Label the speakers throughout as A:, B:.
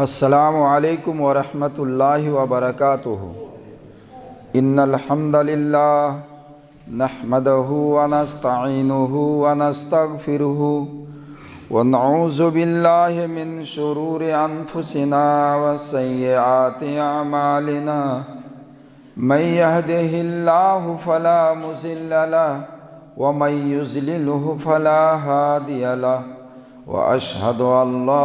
A: अस्सलामु अलैकुम वरहमतुल्लाहि वबरकातुहु। इन्नल हम्दलिल्लाह नहमदहु व नस्तईनुहु व नस्तगफिरुहु व नऊज़ु बिल्लाहि मिन शुरूरि अनफुसिना व सय्यिआति अमालिना। मन यहदिहिल्लाहु फला मुज़िल्ल लहु व मन युज़्लिलहु फला हादिय लहु व अशहदु अल्ला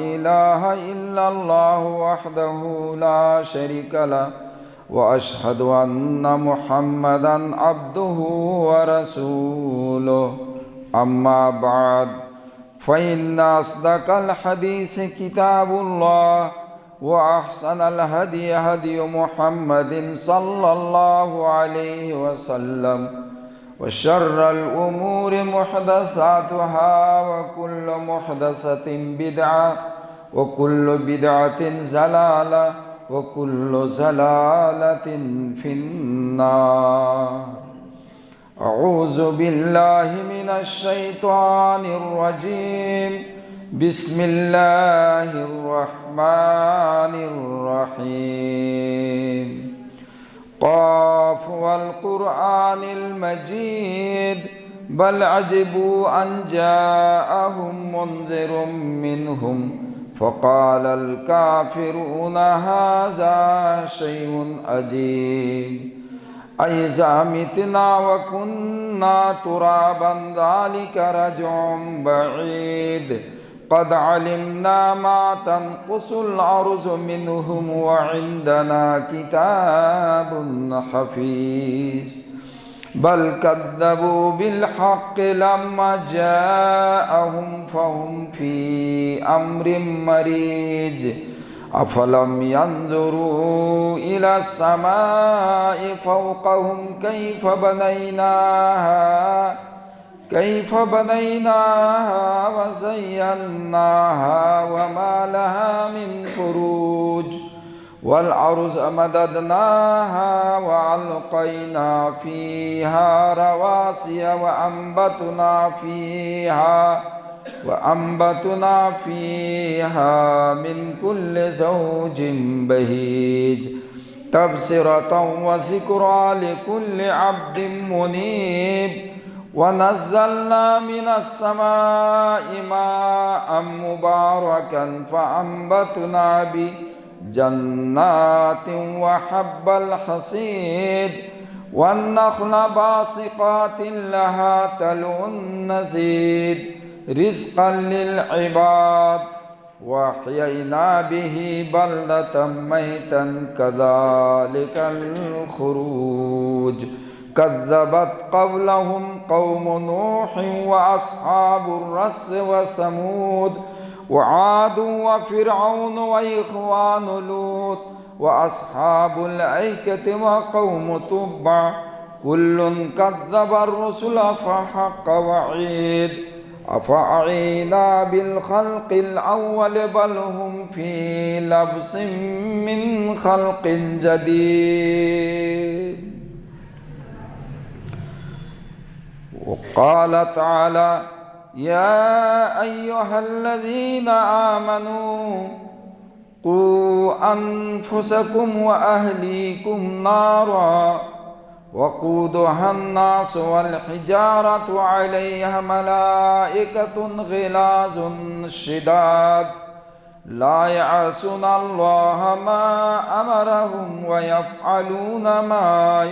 A: इलाहा इल्लल्लाहु वहदहु ला शरीका लहु व अशहदु अन्ना मुहम्मदन अब्दुहु व रसूलुहु। अम्मा बाद फ़इन्ना अस्दक़ल हदीस किताबुल्लाह व अहसनल हदी हदी मुहम्मदिन सल्लल्लाहु अलैहि वसल्लम व शर्रल उमूरि मुहदसातुहा व कुल्लु मुहदसतिन बिदअ व कुल्लु बिदअतिन ज़लाला व कुल्लु ज़लालतिन फिन्नार। अऊज़ु बिल्लाहि मिनश शैतानिर रजीम। बिस्मिल्लाहिर रहमानिर रहीम। क़ाफ़ वल क़ुरआनिल मजीद बल अजिबू अन जाअहुम मुन्ज़िरुम मिनहुम फ़क़ालल काफ़िरूना हाज़ा शैउन अजीब। अइज़ा मितना व कुन्ना तुराबन ज़ालिका रज्उन बईद। क़द अलिमना मा तनक़ुसुल अर्ज़ु मिनहुम व इंदना किताबुन हफ़ीज़। बल कज़्ज़बू बिल हक़्क़ि लम्मा जाअहुम फ़हुम फ़ी अम्रिन मरीज। अफ़लम यंज़ुरू इला समाइ फ़ौक़हुम कैफ़ बनैनाहा व ज़य्यन्नाहा व मा लहा मिन फ़ुरूज। वल अर्ज़ मददनाहा व अलक़ैना फ़ीहा रवासिय व अम्बतना फ़ीहा मिन कुल्लि ज़ौजिन बहीज। तबसिरतन व ज़िक्रा लिकुल्लि अब्दिन मुनीब। व नज़्ज़लना मिनस समाइ माअन मुबारकन फ़अंबतना बिही जन्नातिन व हब्बल हसीद। वन्नख़्ल बासिक़ातिन लहा तलउन नज़ीद रिज़्क़न लिल इबाद। व अह्ययना बिही बलदतम मैतन कज़ालिकल ख़ुरूज। कज़्ज़बत क़ब्लहुम क़ौमु नूह व अस्हाबुर रस्स व समूद व आद व फ़िरऔन व इख़वानु लूत व अस्हाबुल ऐकति व क़ौमु तुब्बा कुल्लुन कज़्ज़बर रुसुल फ़हक़्क़ वईद। अफ़अयीना बिल ख़ल्क़िल अव्वल बल हुम फ़ी लब्सिन मिन ख़ल्क़िन जदीद। वक़ाल तआला या अय्युहल्लज़ीना आमनू क़ू अन्फुसकुम व अहलीकुम नारा वक़ूदुहन नास वल हिजारतु अलैहा मलाइकतुन ग़िलाज़ुन शिदाद ला यअसूनल्लाहा मा अमरहुम व यफ़अलूना मा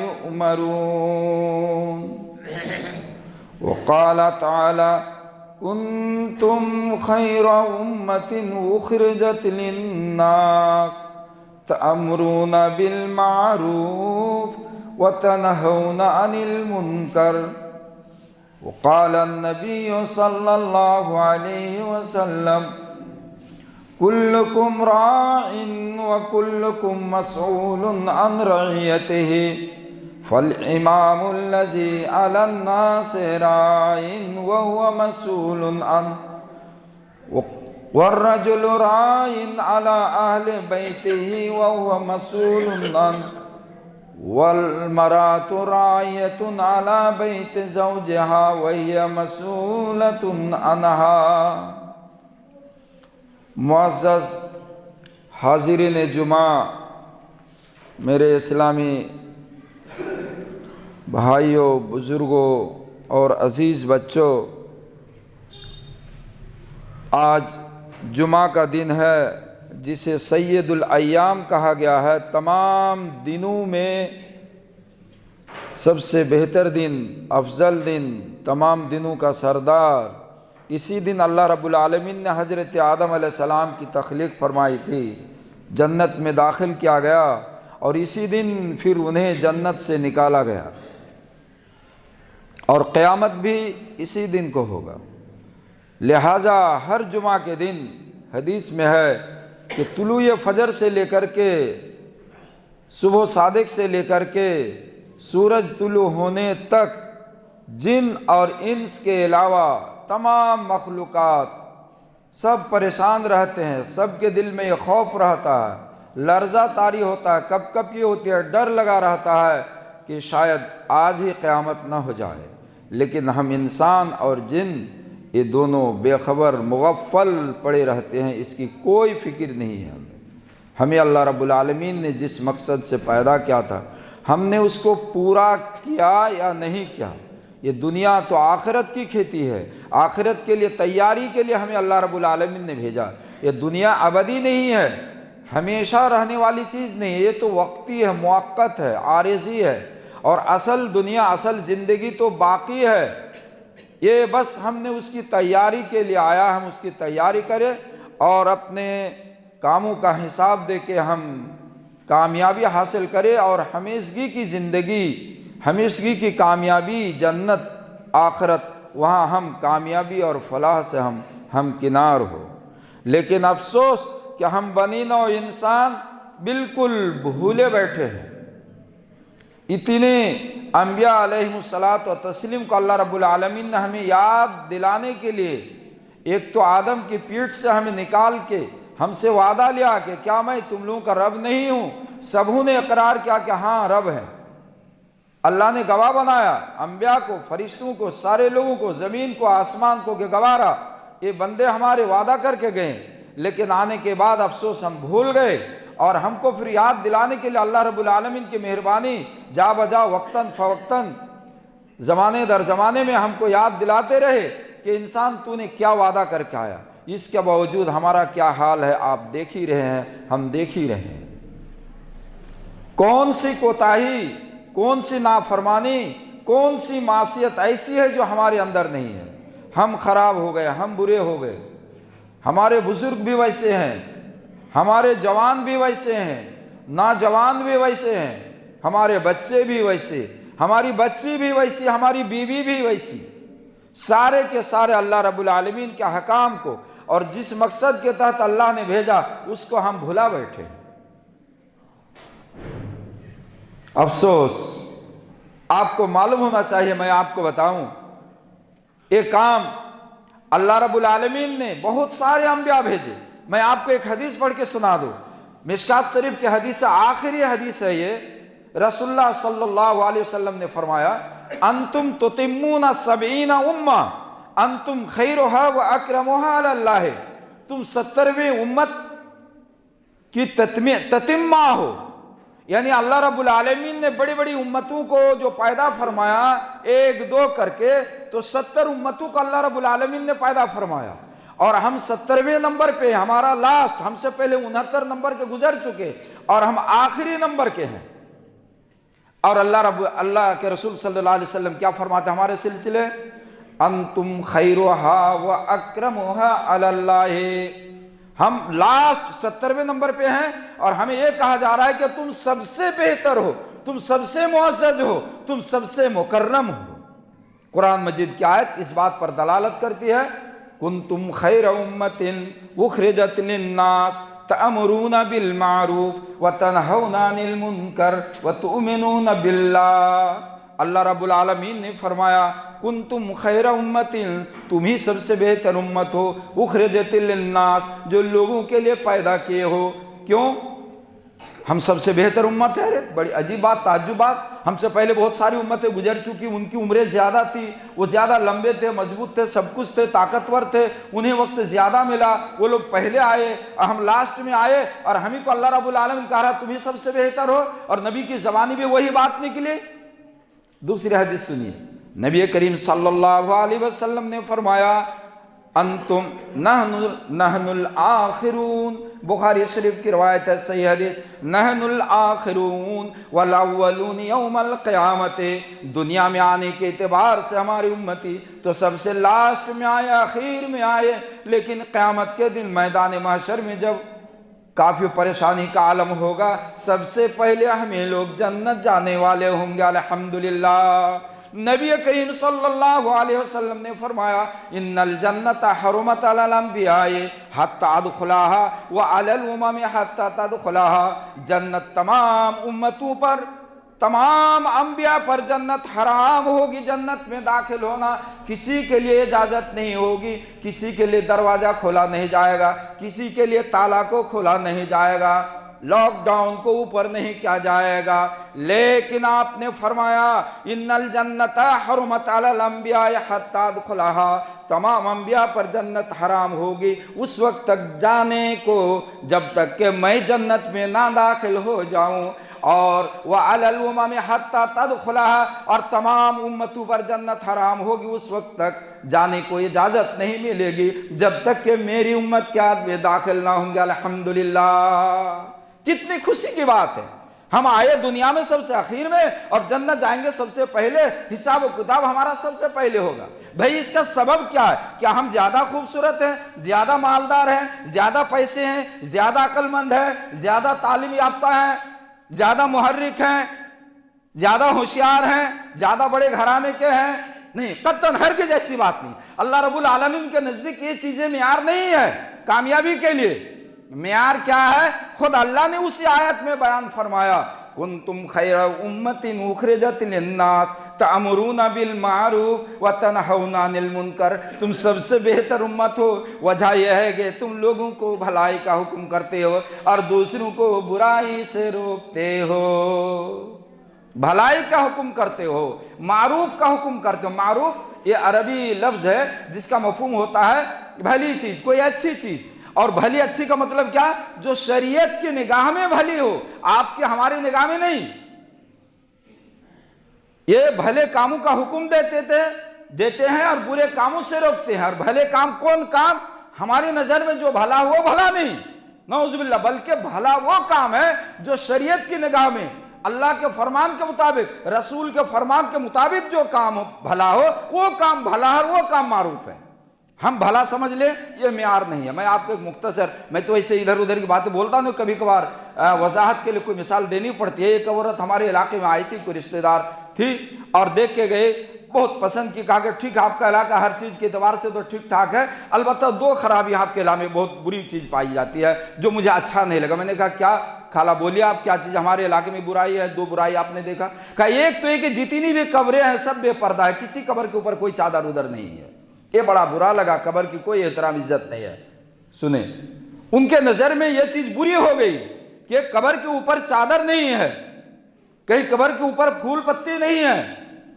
A: युअमरून। वक़ाल तआला कुन्तुम खैरा उम्मतिन उख़रिजत लिन्नास तअमुरूना बिल मारूफ़ व तनहौना अनिल मुनकर। वक़ाल अन्नबिय्यु सल्लल्लाहु अलैहि वसल्लम कुल्लुकुम राइन व कुल्लुकुम मसऊलुन अन रइयतिही फल इमामुल्लज़ी अलन नासि राइन व हुवा मसऊलुन अन वर्रजुलु राइन अला अहलि बैतिही व हुवा मसऊलुन अन वल मरातु राइयतुन अला बैति ज़ौजिहा व हिया मसऊलतुन अनहा। मुअज़्ज़ज़ हाज़िरीन जुमा, मेरे इस्लामी भाइयों, बुज़ुर्गों और अज़ीज़ बच्चों, आज जुमा का दिन है जिसे सैयदुल अय्याम कहा गया है। तमाम दिनों में सबसे बेहतर दिन, अफजल दिन, तमाम दिनों का सरदार। इसी दिन अल्लाह रब्बुल आलमीन ने हज़रत आदम अलैहिस्सलाम की तख्लीक़ फरमाई थी, जन्नत में दाखिल किया गया और इसी दिन फिर उन्हें जन्नत से निकाला गया और क़यामत भी इसी दिन को होगा। लिहाजा हर जुमा के दिन हदीस में है कि तुलूए फजर से लेकर के, सुबह सादिक से लेकर के सूरज तुलू होने तक जिन और इंस के अलावा तमाम मखलूक़ात सब परेशान रहते हैं। सबके दिल में ये खौफ रहता है, लर्ज़ा तारी होता है, कब कब ये होती है, डर लगा रहता है कि शायद आज ही क़यामत न हो जाए। लेकिन हम इंसान और जिन ये दोनों बेखबर मुग़फ़्फ़ल पड़े रहते हैं, इसकी कोई फ़िक्र नहीं है। हमें अल्लाह रब्बुल आलमीन ने जिस मकसद से पैदा किया था, हमने उसको पूरा किया या नहीं किया। ये दुनिया तो आखिरत की खेती है, आखिरत के लिए तैयारी के लिए हमें अल्लाह रब्बुल आलमीन ने भेजा। ये दुनिया अबदी नहीं है, हमेशा रहने वाली चीज़ नहीं है, ये तो वक्ती है, मुअक्कत है, आरिज़ी है। और असल दुनिया, असल ज़िंदगी तो बाकी है। ये बस हमने उसकी तैयारी के लिए आया, हम उसकी तैयारी करें और अपने कामों का हिसाब दे के हम कामयाबी हासिल करें और हमेशगी की ज़िंदगी, हमेशगी की कामयाबी, जन्नत आखिरत, वहाँ हम कामयाबी और फलाह से हम किनार हो। लेकिन अफसोस कि हम बनी नौ इंसान बिल्कुल भूले बैठे हैं। इतने अम्बिया अलैहिमुस्सलात व तस्लीम को अल्लाह रब्बुल आलमीन ने हमें याद दिलाने के लिए, एक तो आदम की पीठ से हमें निकाल के हमसे वादा लिया कि क्या मैं तुम लोगों का रब नहीं हूँ। सबों ने इकरार किया कि हाँ रब है। अल्लाह ने गवाह बनाया, अम्बिया को, फरिश्तों को, सारे लोगों को, ज़मीन को, आसमान को कि गवारा ये बंदे हमारे वादा करके गए, लेकिन आने के बाद अफसोस हम भूल गए। और हमको फिर याद दिलाने के लिए अल्लाह रब्बुल आलमीन की मेहरबानी जा बजा वक्तन फ़वक्तन, ज़माने दर ज़माने में हमको याद दिलाते रहे कि इंसान तूने क्या वादा करके आया। इसके बावजूद हमारा क्या हाल है आप देख ही रहे हैं, हम देख ही रहे हैं। कौन सी कोताही, कौन सी नाफरमानी, कौन सी मासियत ऐसी है जो हमारे अंदर नहीं है। हम खराब हो गए, हम बुरे हो गए। हमारे बुजुर्ग भी वैसे हैं, हमारे जवान भी वैसे हैं, नौजवान भी वैसे हैं, हमारे बच्चे भी वैसे, हमारी बच्ची भी वैसी, हमारी बीवी भी वैसी। सारे के सारे अल्लाह रब्बुल आलमीन के हकाम को और जिस मकसद के तहत अल्लाह ने भेजा उसको हम भुला बैठे। अफसोस, आपको मालूम होना चाहिए, मैं आपको बताऊं, एक काम अल्लाह रब्बुल आलमीन ने बहुत सारे अंबिया भेजे। मैं आपको एक हदीस पढ़ के सुना दूं, मिशकात शरीफ की हदीस, आखिरी हदीस है ये। रसूलुल्लाह सल्लल्लाहु अलैहि वसल्लम ने फरमाया, अंतुम तुतिम्मूना सबईना उम्मा अंतुम खैरुहा व अक्रमुहा अलल्लाह। तुम 70वें उम्मत की ततिम्मा हो, यानी अल्लाह रब्बुल आलमीन ने बड़ी बड़ी उम्मतों को जो पैदा फरमाया, एक दो करके, तो 70 उम्मतों को अल्लाह रब्बुल आलमीन ने पैदा फरमाया। और हम 70वें नंबर पे, हमारा लास्ट, हमसे पहले 69 नंबर के गुजर चुके और हम आखिरी नंबर के हैं। और अल्लाह के रसूल सल्लल्लाहु अलैहि वसल्लम क्या फरमाते हमारे सिलसिले, अंतुम खैरुहा व अक्रमुहा अलल्लाह। हम लास्ट 70वें नंबर पे हैं और हमें यह कहा जा रहा है कि तुम सबसे बेहतर हो, तुम सबसे मुअज़्ज़ज़ हो, तुम सबसे मुकर्रम हो। कुरान मजीद की आयत इस बात पर दलालत करती है, कुंतुम खैर उम्मतिन उखरिजत लिन्नास तअमुरूना बिल मारूफ व तनहौना अनिल मुनकर व तुमिनूना बिल्लाह। अल्लाह रब्बुल आलमीन ने फरमाया, कुंतुम खैर उम्मतिन, तुम ही सबसे बेहतर उम्मत हो, उखरिजत लिन्नास, जो लोगों के लिए पैदा किए हो। क्यों? हम सबसे बेहतर उम्मत है। अरे बड़ी अजीब बात, ताज्जुब बात। हमसे पहले बहुत सारी उम्मतें गुजर चुकी, उनकी उम्रें ज़्यादा थी, वो ज़्यादा लंबे थे, मजबूत थे, सब कुछ थे, ताकतवर थे, उन्हें वक्त ज़्यादा मिला, वो लोग पहले आए और हम लास्ट में आए, और हम ही को अल्लाह रब्बुल आलमीन कह रहा तुम ही सबसे बेहतर हो, और नबी की ज़बानी भी वही बात निकली। दूसरी हदीस सुनिए, नबी करीम सल्लल्लाहु अलैहि वसल्लम ने फरमाया अंतुम नहनुल आखिरून, बुखारी शरीफ की रवायत है, सही हदीस, नहनुल आखिरून वल अव्वलून यौमल क़यामत, दुनिया में आने के एतबार से हमारी उम्मती तो सबसे लास्ट में आए, आखिर में आए, लेकिन क़यामत के दिन मैदान महशर में जब काफ़ी परेशानी का आलम होगा, सबसे पहले हमें लोग जन्नत जाने वाले होंगे। अल्हम्दुलिल्लाह। नबी करीम सल्लल्लाहु अलैहि वसल्लम ने फरमाया इन्नल जन्नत हरुमत अलल अंबियाए हत्ता अदखुलाहा व अलल उमम हत्ता तदखुलाहा, जन्नत तमाम उम्मतों पर, तमाम अंबिया पर जन्नत हराम होगी, जन्नत में दाखिल होना किसी के लिए इजाज़त नहीं होगी, किसी के लिए दरवाज़ा खोला नहीं जाएगा, किसी के लिए ताला को खोला नहीं जाएगा, लॉकडाउन को ऊपर नहीं किया जाएगा। लेकिन आपने फरमाया इन्नल जन्नत हरुमत अलल अंबिया हत्ता अदखुलाहा, तमाम अंबिया पर जन्नत हराम होगी उस वक्त तक जाने को जब तक कि मैं जन्नत में ना दाखिल हो जाऊं, और वह अलल उमम हत्ता तदखुलाहा, और तमाम उम्मतों पर जन्नत हराम होगी उस वक्त तक जाने को इजाज़त नहीं मिलेगी जब तक कि मेरी उम्मत के आदमी दाखिल ना होंगे। अल्हम्दुलिल्लाह। कितनी खुशी की बात है, हम आए दुनिया में सबसे आखिर में और जन्नत जाएंगे सबसे पहले, हिसाब किताब हमारा सबसे पहले होगा। भाई इसका सबब क्या है? क्या हम ज्यादा खूबसूरत हैं, ज्यादा मालदार हैं, ज्यादा पैसे हैं, ज्यादा अक्लमंद हैं, ज्यादा तालीम याफ्ता हैं, ज्यादा मुहर्रिक हैं, ज्यादा होशियार हैं, ज्यादा बड़े घराने के हैं? नहीं, कत्तन हरगिज़ ऐसी बात नहीं। अल्लाह रब्बुल आलमीन के नजदीक ये चीजें मियार नहीं है कामयाबी के लिए। मियार क्या है? खुद अल्लाह ने उसी आयत में बयान फरमाया कुंतुम खैरा उम्मतिन उखरिजत लिन्नास तअमुरूना बिल मारूफ व तनहौना अनिल मुनकर, तुम सबसे बेहतर उम्मत हो। वजह यह है कि तुम लोगों को भलाई का हुक्म करते हो और दूसरों को बुराई से रोकते हो। भलाई का हुक्म करते हो, मारूफ का हुक्म करते हो। मारूफ ये अरबी लफ्ज है जिसका मफहूम होता है भली चीज, कोई अच्छी चीज। और भली अच्छी का मतलब क्या? जो शरीयत की निगाह में भली हो, आपके हमारी निगाह में नहीं। ये भले कामों का हुक्म देते हैं और बुरे कामों से रोकते हैं। और भले काम कौन काम? हमारी नजर में जो भला हो भला नहीं, नौजुबिल्लाह, बल्कि भला वो काम है जो शरीयत की निगाह में अल्लाह के फरमान के मुताबिक, रसूल के फरमान के मुताबिक जो काम भला हो वो काम भला है, वो काम मारूफ है। हम भला समझ ले ये मियार नहीं है। मैं आपको एक मुख्तसर, मैं तो ऐसे इधर उधर की बातें बोलता हूँ, कभी कभार वजाहत के लिए कोई मिसाल देनी पड़ती है। एक औरत हमारे इलाके में आई थी, कोई रिश्तेदार थी, और देख के गए, बहुत पसंद की, कहा कि ठीक है आपका इलाका हर चीज़ के एतबार से तो ठीक ठाक है, अलबत्ता दो खराबी आपके इलाके में बहुत बुरी चीज़ पाई जाती है जो मुझे अच्छा नहीं लगा। मैंने कहा क्या खाला बोलिए आप, क्या चीज़ हमारे इलाके में बुराई है? दो बुराई आपने देखा? कहा एक तो ये कि जितनी भी कब्रें हैं सब बेपर्दा है, किसी कब्र के ऊपर कोई चादर उधर नहीं है। ये बड़ा बुरा लगा, कब्र की कोई एहतराम इज्जत नहीं है। सुने, उनके नज़र में यह चीज़ बुरी हो गई कि कब्र के ऊपर चादर नहीं है, कहीं कब्र के ऊपर फूल पत्ती नहीं है,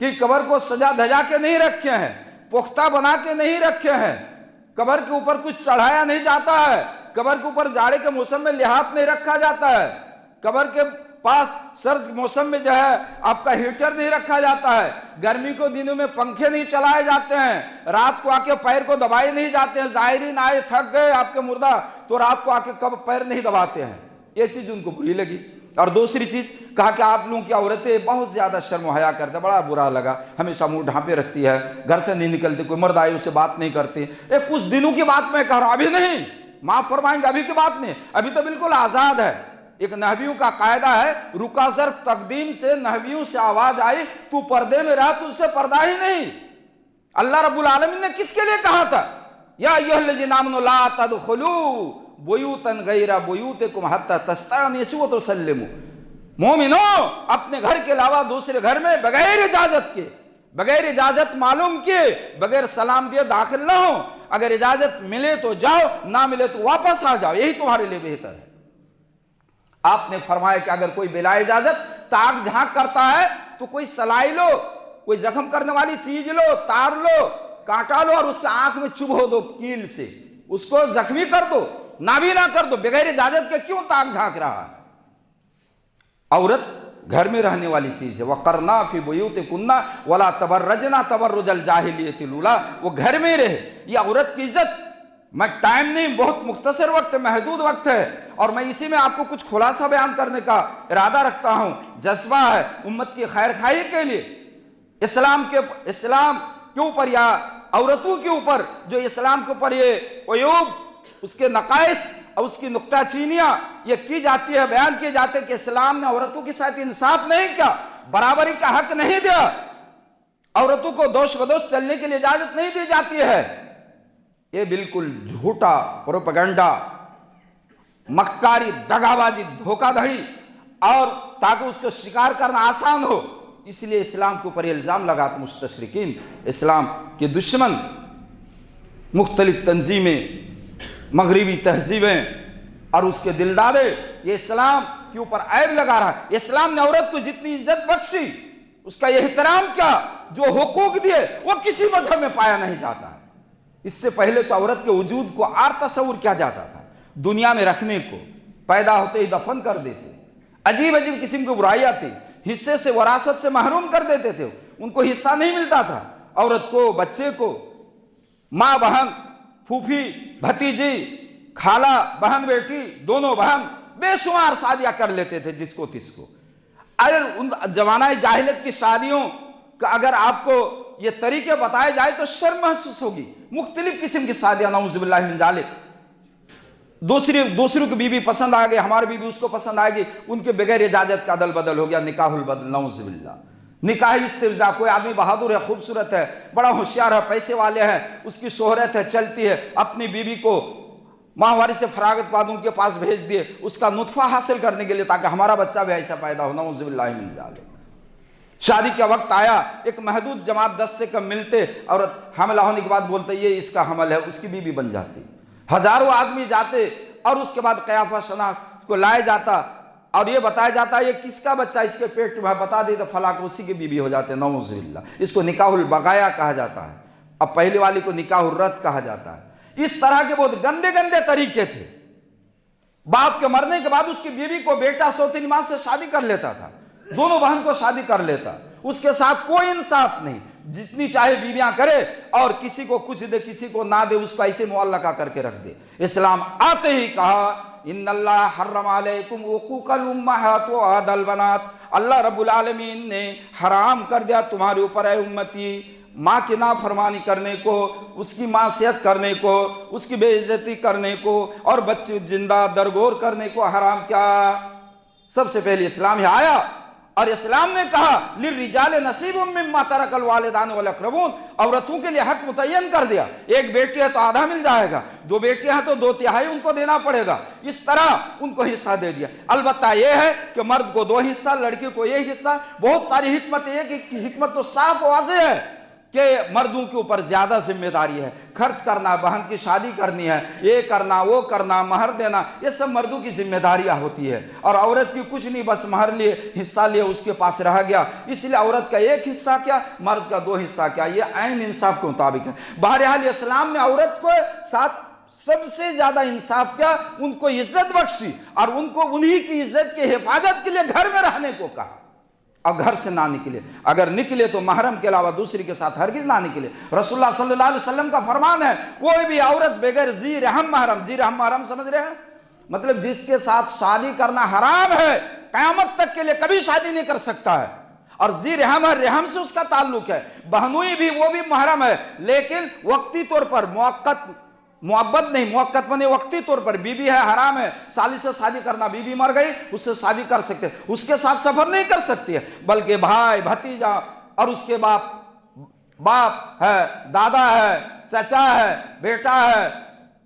A: कि कब्र को सजा धजा के नहीं रखे हैं, पुख्ता बना के नहीं रखे हैं, कब्र के ऊपर कुछ चढ़ाया नहीं जाता है, कब्र के ऊपर जाड़े के मौसम में लिहाफ नहीं रखा जाता है, कब्र के पास सर्द मौसम में जो है आपका हीटर नहीं रखा जाता है, गर्मी को दिनों में पंखे नहीं चलाए जाते हैं, रात को आके पैर को दबाए नहीं जाते हैं। ज़ाहिरीन आए थक गए आपके मुर्दा तो रात को आके कब पैर नहीं दबाते हैं। ये चीज़ उनको बुरी लगी। और दूसरी चीज़ कहा कि आप लोगों की औरतें बहुत ज़्यादा शर्म हया करते, बड़ा बुरा लगा, हमेशा मुंह ढांपे रखती है, घर से नहीं निकलती, कोई मर्द आए उससे बात नहीं करती। एक कुछ दिनों की बात मैं कह रहा हूँ, अभी नहीं, माफ़ फरमाएंगे, अभी की बात नहीं, अभी तो बिल्कुल आज़ाद है। एक नहवियों का कायदा है, रुका ज़र्फ तकदीम से नहवियों से आवाज आई, तू पर्दे में रहा, तुझसे पर्दा ही नहीं। अल्लाह रब्बुल आलमीन ने किसके लिए कहा था? या अय्युहल्लज़ीना आमनू ला तदखुलू बुयूतन गैरा बुयूतिकुम हत्ता तस्तअनिसू व तुसल्लिमू। मोमिनो, अपने घर के अलावा दूसरे घर में बगैर इजाजत के, बगैर इजाजत मालूम किए, बगैर सलाम दिए दाखिल ना हो। अगर इजाजत मिले तो जाओ, ना मिले तो वापस आ जाओ, यही तुम्हारे लिए बेहतर है। आपने फरमाया कि अगर कोई बिला इजाजत ताक झांक करता है तो कोई सलाई लो, कोई जख्म करने वाली चीज लो, तार लो, कांटा लो और उसके आंख में चुभो दो कील से, उसको जख्मी कर दो, नाबीना कर दो। बगैर इजाजत के क्यों ताक झांक रहा है? औरत घर में रहने वाली चीज है। वक़रना फी बुयूतिकुन्ना वला तबर्रजना तबर्रुजल जाहिलियतिल उला, वो घर में रहे। ये औरत की इज्जत। मैं टाइम नहीं, बहुत मुख्तसर वक्त, महदूद वक्त है और मैं इसी में आपको कुछ खुलासा बयान करने का इरादा रखता हूं। जज्बा है उम्मत की खैर खाई के लिए। इस्लाम के ऊपर या औरतों के ऊपर जो इस्लाम के ऊपर ये अयूब, उसके नकाइस और उसकी नुक्ताचीनियां ये की जाती है, बयान किए जाते हैं कि इस्लाम ने औरतों के साथ इंसाफ नहीं किया, बराबरी का हक नहीं दिया, औरतों को दोष बदोष चलने के लिए इजाजत नहीं दी जाती है। ये बिल्कुल झूठा प्रोपेगेंडा, मक्कारी, दगाबाजी, धोखाधड़ी, और ताकि उसको शिकार करना आसान हो, इसलिए इस्लाम के ऊपर इल्जाम लगाते मुस्तशरिकीन, इस्लाम के दुश्मन, मुख्तलिफ तंजीमें, मगरिबी तहजीबें और उसके दिलदारे, ये इस्लाम के ऊपर ऐब लगा रहा है। इस्लाम ने औरत को जितनी इज्जत बख्शी, उसका एहतराम क्या, जो हुकूक दिए, वो किसी मजहब में पाया नहीं जाता है। इससे पहले तो औरत के वजूद को आर तस्वुर किया जाता था, दुनिया में रखने को, पैदा होते ही दफन कर देते, अजीब अजीब किस्म की बुराइयां थी, हिस्से से, वरासत से महरूम कर देते थे, उनको हिस्सा नहीं मिलता था। औरत को, बच्चे को, माँ बहन, फूफी, भतीजी, खाला, बहन बेटी, दोनों बहन, बेशुमार शादियां कर लेते थे जिसको तिसको। अरे उन जमाना जाहिलियत की शादियों का अगर आपको ये तरीके बताए जाए तो शर्म महसूस होगी। मुख्तलिफ किस्म की शादियां, नऊजुबिल्लाह मिन जालिक। दूसरों की बीवी पसंद आ गई, हमारी बीवी उसको पसंद आएगी, उनके बगैर इजाजत का अदल बदल हो गया, निकाहुल बदल, नऊजुबिल्लाह। निकाह इस्तिज़ा, कोई आदमी बहादुर है, खूबसूरत है, बड़ा होशियार है, पैसे वाले हैं, उसकी शोहरत है, चलती है, अपनी बीवी को माहवारी से फरागत बाद उनके पास भेज दिए उसका नुत्फा हासिल करने के लिए, ताकि हमारा बच्चा भी ऐसा पैदा हो, नऊजुबिल्लाह मिन जालिक। शादी का वक्त आया, एक महदूद जमात 10 से कम मिलते, और हमला होने के बाद बोलते ये इसका हमल है, उसकी बीवी बन जाती। हजारों आदमी जाते और उसके बाद कयाफा शनास को लाया जाता और ये बताया जाता है ये किसका बच्चा, इसके पेट में बता दे तो फला को उसी की बीवी हो जाते, नऊजुबिल्लाह। इसको निकाहुल बगाया कहा जाता है, अब पहले वाली को निकाहुल रद्द कहा जाता है। इस तरह के बहुत गंदे गंदे तरीके थे। बाप के मरने के बाद उसकी बीवी को बेटा सौतेली मां से शादी कर लेता था, दोनों बहन को शादी कर लेता, उसके साथ कोई इंसाफ नहीं, जितनी चाहे बीवियां करे और किसी को कुछ दे किसी को ना दे, उसको ऐसे मुअल्लका करके रख दे। इस्लाम आते ही कहा इन्नल्लाह हर्रम अलैकुम उकूकल उम्महात व आदल बनात, अल्लाह रब्बुल आलमीन ने हराम कर दिया तुम्हारे ऊपर है उम्मती, माँ की नाफरमानी करने को, उसकी मासियत करने को, उसकी बेइज्जती करने को और बच्चे जिंदा दरगोर करने को हराम किया। सबसे पहले इस्लाम ही आया और इस्लाम ने कहा लिर्रिजाल नसीबुम मिम्मा तरकल वालिदान वल अक़रबून, औरतों के लिए हक मुतय्यन कर दिया। एक बेटी है तो आधा मिल जाएगा, 2 बेटियां हैं तो 2/3 उनको देना पड़ेगा, इस तरह उनको हिस्सा दे दिया। अलबत्ता यह है कि मर्द को 2 हिस्सा, लड़की को 1 हिस्सा। बहुत सारी हिकमत है कि हिकमत तो साफ वाज़ेह है कि मर्दों के ऊपर ज्यादा जिम्मेदारी है, खर्च करना, बहन की शादी करनी है, ये करना, वो करना, महर देना, ये सब मर्दों की जिम्मेदारियां होती है। और औरत की कुछ नहीं, बस महर लिए, हिस्सा लिए, उसके पास रह गया। इसलिए औरत का 1 हिस्सा क्या, मर्द का 2 हिस्सा क्या, ये ऐन इंसाफ के मुताबिक है। बहरहाल इस्लाम ने औरत को साथ सबसे ज्यादा इंसाफ क्या, उनको इज्जत बख्शी और उनको उन्हीं की इज्जत की हिफाजत के लिए घर में रहने को कहा और घर से ना निकले, अगर निकले तो महरम के अलावा दूसरी के साथ हरगिज ना निकले। रसूलुल्लाह सल्लल्लाहु अलैहि वसल्लम का फरमान है कोई भी औरत बगैर जी रहम महरम, जी रहम महरम समझ रहे हैं, मतलब जिसके साथ शादी करना हराम है, कयामत तक के लिए कभी शादी नहीं कर सकता है। और जी रहम है, रहम से उसका ताल्लुक है, बहनोई भी वो भी महरम है, लेकिन वक्ती तौर पर, मुअब्बद नहीं, मुअक्कद बने वक्ती तौर पर। बीबी है, हराम है साली से शादी करना, बीबी मर गई उससे शादी कर सकते, उसके साथ सफर नहीं कर सकती है, बल्कि भाई, भतीजा और उसके बाप है, दादा है, चाचा है, बेटा है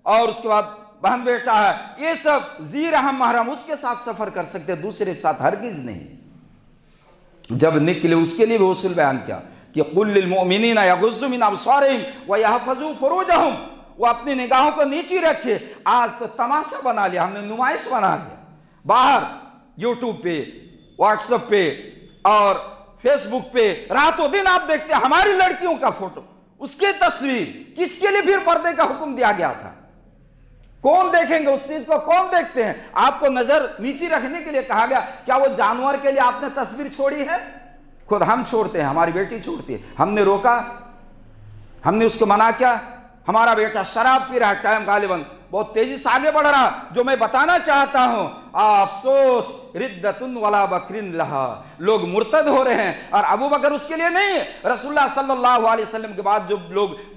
A: और उसके बाद बहन बेटा है, ये सब जी रहम महरम उसके साथ सफर कर सकते, दूसरे के साथ हरगिज नहीं। जब निकले उसके लिए भी उसूल बयान किया कि कुल लिल मुमिनीना यगुज़्ज़ू मिन अब्सारिहिम व यहफ़ज़ू फ़ुरूजहुम, वो अपनी निगाहों को नीचे रखे। आज तो तमाशा बना लिया हमने, नुमाइश बना लिया, बाहर यूट्यूब पे, व्हाट्सएप पे और फेसबुक पे रातों दिन आप देखते हैं हमारी लड़कियों का फोटो, उसकी तस्वीर। किसके लिए फिर पर्दे का हुक्म दिया गया था? कौन देखेंगे उस चीज को? कौन देखते हैं? आपको नजर नीची रखने के लिए कहा गया। क्या वो जानवर के लिए आपने तस्वीर छोड़ी है? खुद हम छोड़ते हैं, हमारी बेटी छोड़ती है। हमने रोका, हमने उसको मना किया। हमारा बेटा शराब पी रहा है, टाइम गालिबन बहुत तेजी से आगे बढ़ रहा। जो मैं बताना चाहता हूं, अफसोस रिद्दतुन वला बकरिन लहा, लोग मुर्तद हो रहे हैं और अबू बकर उसके लिए नहीं है। रसूलुल्लाह सल्लल्लाहु अलैहि वसल्लम के बाद जो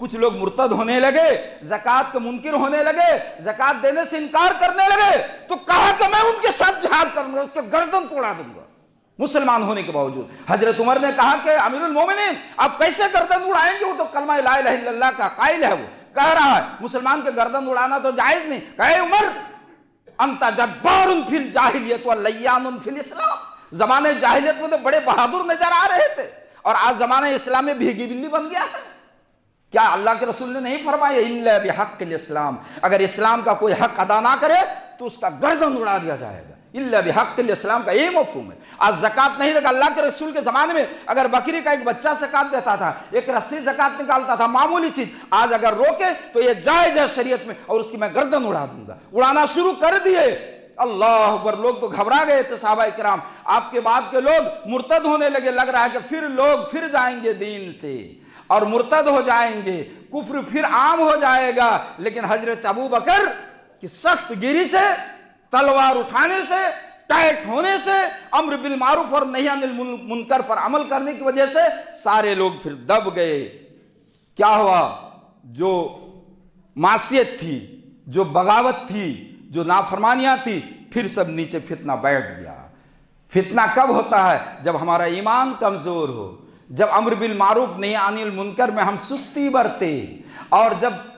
A: कुछ लोग मुर्तद होने लगे, ज़कात के मुनकिर होने लगे, ज़कात देने से इनकार करने लगे, तो कहा कि मैं उनके साथ जिहाद करूंगा, उसके गर्दन तोड़ा दूंगा मुसलमान होने के बावजूद। हजरत उमर ने कहा कि अमीरुल मोमिनीन आप कैसे गर्दन उड़ाएंगे? वो तो कलमा ला इलाहा इल्लल्लाह का कायल है, वो कह रहा है मुसलमान के गर्दन उड़ाना तो जायज नहीं। कहे उमर अंता जब्बारुन फिल जाहिलियत व लय्यानुन फिल इस्लाम, जमाने जाहिलियत में तो बड़े बहादुर नजर आ रहे थे और आज जमाने इस्लाम में भीगी बिल्ली बन गया है। क्या अल्लाह के रसूल ने नहीं फरमाया इल्ला बिहक्किल इस्लाम, अगर इस्लाम का कोई हक अदा ना करे तो उसका गर्दन उड़ा दिया जाएगा। इल्ला बिहक्किल इस्लाम का यही मफहूम है। आज ज़कात नहीं लगा। अल्लाह के रसूल के ज़माने में अगर बकरी का एक बच्चा ज़कात देता था, एक रस्सी ज़कात निकालता था, मामूली चीज़। आज अगर रोके तो ये जायज़ है शरीयत में और उसकी मैं गर्दन उड़ा दूंगा। उड़ाना शुरू कर दिए। अल्लाह अकबर। लोग तो घबरा गए थे सहाबा इकराम। आपके बाद के लोग मुर्तद होने लगे। लग रहा है कि फिर लोग फिर जाएंगे दीन से और मुर्तद हो जाएंगे, कुफ्र फिर आम हो जाएगा। लेकिन हजरत अबू बकर की सख्त गिरी से, तलवार उठाने से, टाइट होने से, अम्र बिल मारूफ और नही अनिल मुनकर पर अमल करने की वजह से सारे लोग फिर दब गए। क्या हुआ? जो मासियत थी, जो बगावत थी, जो नाफरमानियां थी, फिर सब नीचे फितना बैठ गया। फितना कब होता है? जब हमारा ईमान कमजोर हो, जब अम्र बिल मारूफ नही अनिल मुनकर में हम सुस्ती बरते और जब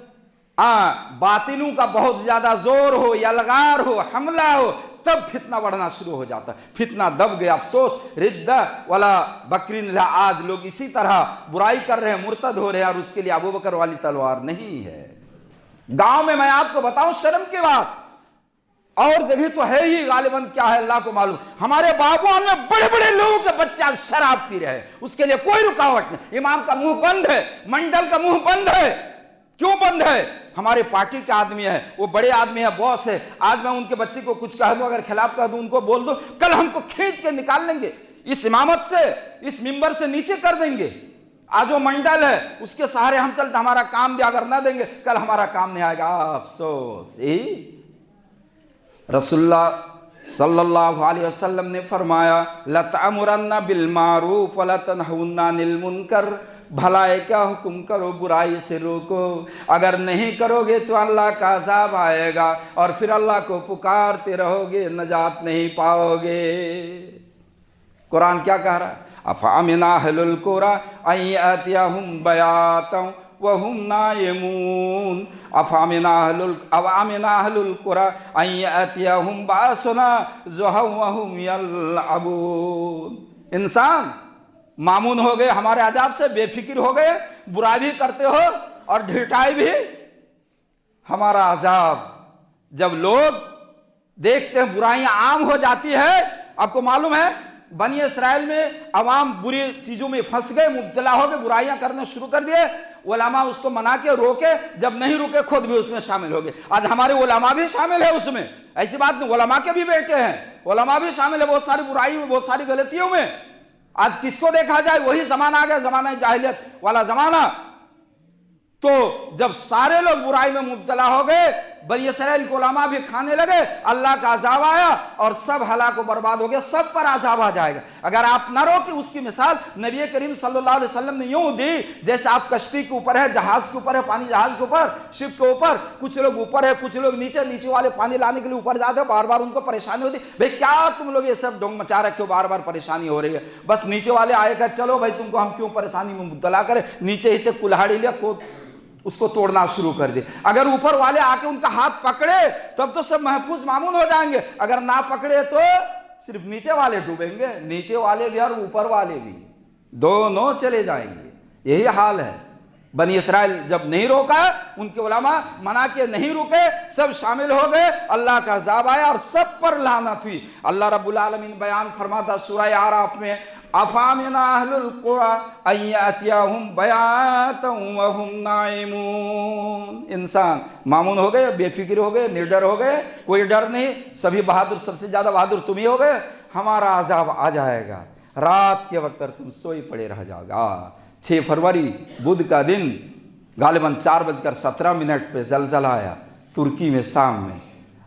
A: बातिलों का बहुत ज्यादा जोर हो, यलगार हो, हमला हो, तब फितना बढ़ना शुरू हो जाता है। फितना दब गया। अफसोस रिद्दा वाला बकरीन। आज लोग इसी तरह बुराई कर रहे हैं, मुर्तद हो रहे हैं और उसके लिए अबू बकर वाली तलवार नहीं है। गांव में मैं आपको बताऊं शर्म की बात, और जगह तो है ही गालिबन, क्या है अल्लाह को मालूम। हमारे बागवान में बड़े बड़े लोगों के बच्चे आज शराब पी रहे हैं, उसके लिए कोई रुकावट नहीं। इमाम का मुंह बंद है, मंडल का मुंह बंद है। क्यों बंद है? हमारे पार्टी के आदमी है, वो बड़े आदमी है, बॉस है। आज मैं उनके बच्चे को कुछ कह दूं, अगर खिलाफ कह दूं, उनको बोल दो, कल हमको खींच के निकाल लेंगे इस इमामत से, इस मिंबर से नीचे कर देंगे। आज वो मंडल है, उसके सहारे हम चलते, हमारा काम भी अगर ना देंगे कल हमारा काम नहीं आएगा। अफसोस। रसूलुल्लाह सल्लल्लाहु अलैहि वसल्लम ने फरमाया लतअमुरन्ना बिल मारूफ व लतनहुन्ना अनिल मुनकर, भलाई का हुक्म करो, बुराई से रोको। अगर नहीं करोगे तो अल्लाह का अज़ाब आएगा और फिर अल्लाह को पुकारते रहोगे, नजात नहीं पाओगे। कुरान क्या कह रहा है? अफ़अमिना अहलुल क़ुरा अन यातियहुम बयातन वहुम नायमून, अफ़अमिना अहलुल क़ुरा अन यातियहुम बासुना ज़ुहर वहुम यलअबून। इंसान मामून हो गए हमारे अजाब से, बेफिक्र हो गए, बुराई भी करते हो और ढिठाई भी। हमारा अजाब जब लोग देखते हैं बुराइयां आम हो जाती है। आपको मालूम है बनी इसराइल में अवाम बुरी चीजों में फंस गए, मुब्तला हो गए, बुराइयां करने शुरू कर दिए। उलमा उसको मना के रोके, जब नहीं रुके खुद भी उसमें शामिल हो गए। आज हमारे उलमा भी शामिल है उसमें, ऐसी बात नहीं। उलमा के भी बेटे हैं, उलमा भी शामिल है बहुत सारी बुराई में, बहुत सारी गलतियों में। आज किसको देखा जाए? वही जमाना आ गया, जमाना जाहिलियत वाला जमाना। तो जब सारे लोग बुराई में मुब्तला हो गए, बनी इसराइल को उलमा भी खाने लगे, अल्लाह का अज़ाब आया और सब हलाक बर्बाद हो गया। सब पर अज़ाब आ जाएगा अगर आप न रोके। उसकी मिसाल नबी करीम सल्लल्लाहु अलैहि वसल्लम ने यूं दी, जैसे आप कश्ती के ऊपर है, जहाज के ऊपर है, पानी जहाज के ऊपर, शिप के ऊपर, कुछ लोग ऊपर है, कुछ लोग नीचे। नीचे वाले पानी लाने के लिए ऊपर जाते हैं, बार बार उनको परेशानी होती। भाई क्या तुम लोग ये सब ढोंग मचा रखे हो, बार बार परेशानी हो रही है। बस नीचे वाले आएगा, चलो भाई तुमको हम क्यों परेशानी में मुब्तला करें। नीचे ही से कुल्हाड़ी लिया, को उसको तोड़ना शुरू कर दे। अगर ऊपर वाले आके उनका हाथ पकड़े तब तो सब महफूज मामून हो जाएंगे, अगर ना पकड़े तो सिर्फ नीचे वाले डूबेंगे। नीचे वाले भी और ऊपर वाले भी, दोनों चले जाएंगे। यही हाल है, बनी इसराइल जब नहीं रोका, उनके उलमा मना के नहीं रुके, सब शामिल हो गए, अल्लाह का अज़ाब आया और सब पर लानत हुई। अल्लाह रब्बुल आलमीन बयान फरमाता सूरह आराफ में, अफामिन अहलुल कुरा अय्यातियाहुम बयातन व हुम नाइमून। इंसान मामून हो गए, बेफिक्र हो गए, निर्डर हो गए, कोई डर नहीं, सभी बहादुर, सबसे ज्यादा बहादुर तुम ही हो गए। हमारा अज़ाब आ जाएगा, रात के वक्त तुम सोई पड़े रह जाओगा। 6 फरवरी बुध का दिन गालिबन 4:17 पे जलजला आया तुर्की में, शाम में।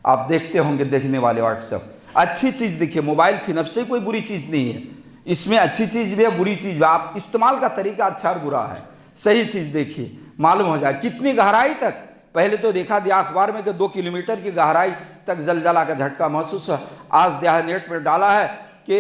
A: आप देखते होंगे, देखने वाले व्हाट्सएप, अच्छी चीज़ देखिए, मोबाइल फिर से कोई बुरी चीज़ नहीं है, इसमें अच्छी चीज़ भी है, बुरी चीज़ भी। आप इस्तेमाल का तरीका अच्छा और बुरा है, सही चीज़ देखिए, मालूम हो जाए कितनी गहराई तक। पहले तो देखा दिया अखबार में कि 2 किलोमीटर की गहराई तक जलजला का झटका महसूस हुआ। आज देहा नेट में डाला है कि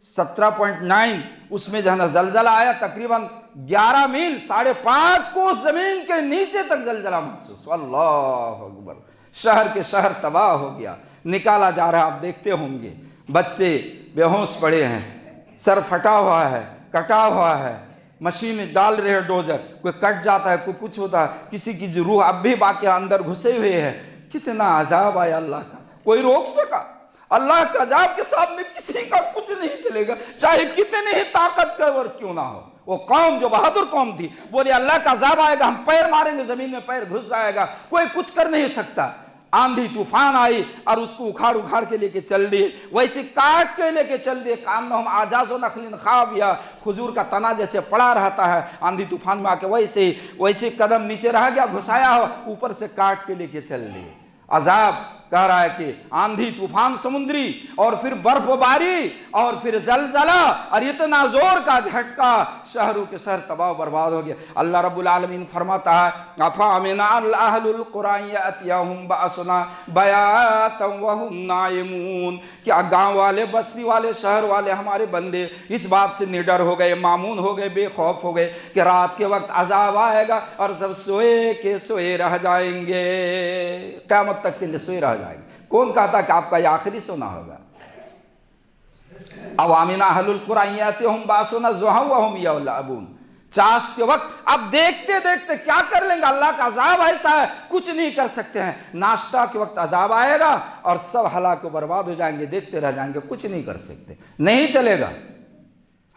A: 17.9 उसमें जो है ना जलजला आया, तकरीबन 11 मील 5.5 कोस जमीन के नीचे तक जलजला महसूस। अल्लाह अकबर। शहर के शहर तबाह हो गया, निकाला जा रहा है, आप देखते होंगे, बच्चे बेहोश पड़े हैं, सर फटा हुआ है, कटा हुआ है, मशीन डाल रहे हैं डोजर, कोई कट जाता है, कोई कुछ होता है, किसी की जो रूह अब भी बाकी अंदर घुसे हुए है। कितना अजाब आया अल्लाह का, कोई रोक सका? अल्लाह के अजाब के सामने किसी का कुछ नहीं चलेगा, चाहे कितने ही ताकतवर क्यों ना हो। वो कौम जो बहादुर कौम थी, बोले अल्लाह का अजाब आएगा, हम पैर मारेंगे, जमीन में पैर घुस जाएगा, कोई कुछ कर नहीं सकता। आंधी तूफान आई और उसको उखाड़ उखाड़ के लेके चल दिए, वैसे काट के लेके चल दिए। कान में हम आजाजो नखलिन खाब, या खजूर का तना जैसे पड़ा रहता है आंधी तूफान में आके, वैसे कदम नीचे रह गया, घुसाया हो, ऊपर से काट के लेके चल दिए। अजाब कह रहा है कि आंधी तूफान समुद्री, और फिर बर्फबारी, और फिर जलजला, और इतना जोर का झटका, शहरों के शहर तबाह बर्बाद हो गया। अल्लाह रब्बुल आलमीन फरमाता है, अफामिना अहलुल कुरा यअतियाहुम बअसना बयातन व हुम नाइमून। क्या गांव वाले, बस्ती वाले, शहर वाले हमारे बंदे इस बात से निडर हो गए, मामून हो गए, बेखौफ हो गए कि रात के वक्त अजाब आएगा और सब सोए के सोए रह जाएंगे, क़यामत तक के लिए सोए रह जाएंगे। कौन कहता कि आपका ये आखिरी सोना होगा? अवामिना अहलुल कुरा यअतियाहुम बअसना ज़ुहा व हुम यलअबून। चाश के वक्त अब देखते देखते क्या कर लेंगे, अल्लाह का अजाब ऐसा है कुछ नहीं कर सकते हैं। नाश्ता के वक्त अजाब आएगा और सब हलाक बर्बाद हो जाएंगे, देखते रह जाएंगे, कुछ नहीं कर सकते, नहीं चलेगा।